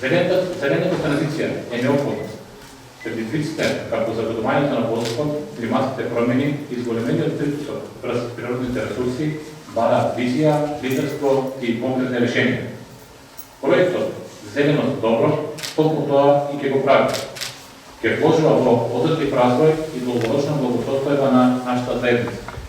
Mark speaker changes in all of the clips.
Speaker 1: Зелената транзиција е неопходна. Предизвиците како загадувањето на воздухот, климатските промени и зголемениот притисок врз природните ресурси бара визија, лидерство и конкретни решенија. Проектот Зелено добро токму тоа и ќе го прави. Ќе вложува во одржлив развој и долгорочна благосостојба на нашата заедница.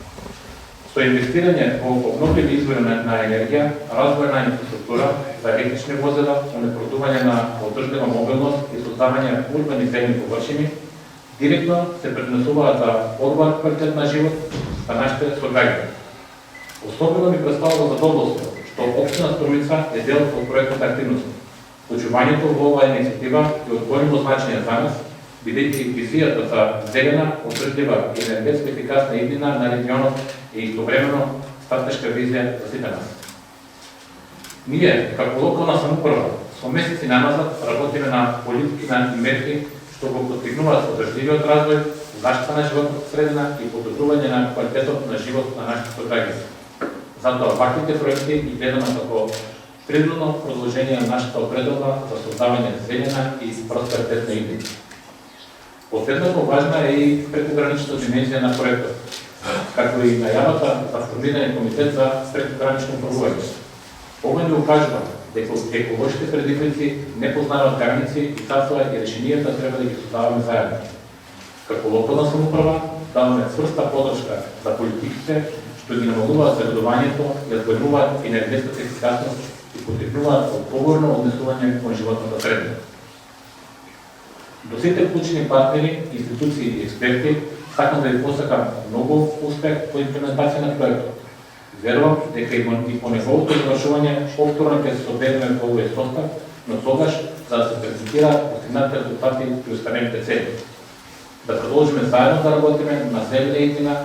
Speaker 1: Со инвестирање во обновливи извори на енергија, развој на инфраструктура за електрични возила, унапредување на одржлива мобилност и создавање урбани зелени површини, директно се преднесуваат за подобар квалитет на живот за нашите сограѓани. Особено ми представува задоволство што општина Струмица е дел од проектната активност. Учувањето во оваа иницијатива е од големо значење за нас, бидејќи визијата за зелена, одржлива и енергетски ефикасна иднина на регионот е истовремено стратешка визија за сите нас. Ние, како локална самоуправа, со месеци наназад работиме на политики на мерки што го постигнуваат одржливиот развој, заштита на животната средина и подобрување на квалитетот на живот на нашите сограѓани. Затоа ваквите проекти ги гледаме како природно продолжение на нашата опредба за создавање зелена и просперитетна иднина. Последното важна е и прекограничната димензија на проектот, како и најавата за формирање комитет за прекогранично управување. Ова ни укажува дека еколошките предизвици не познаваат граници и затоа и решенијата треба да ги создаваме заедно. Како локална самоуправа даваме цврста подршка за политиките што ги намалуваат загадувањето, ја зголемуваат енергетската ефикасност и потребуваат одговорно однесување кон животната средина. До сите вклучени партнери, институции и експерти, сакам да ви посакам многу успех по имплементација на проектот. Верувам дека и по неговото завршување повторно ќе се собереме во овој состав, но тогаш за да се презентираат постигнатите резултати и останалите цели. Да продолжиме заедно да работиме на зелена иднина,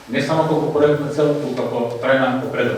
Speaker 1: не само како проектна цел, туку како трајна опредба.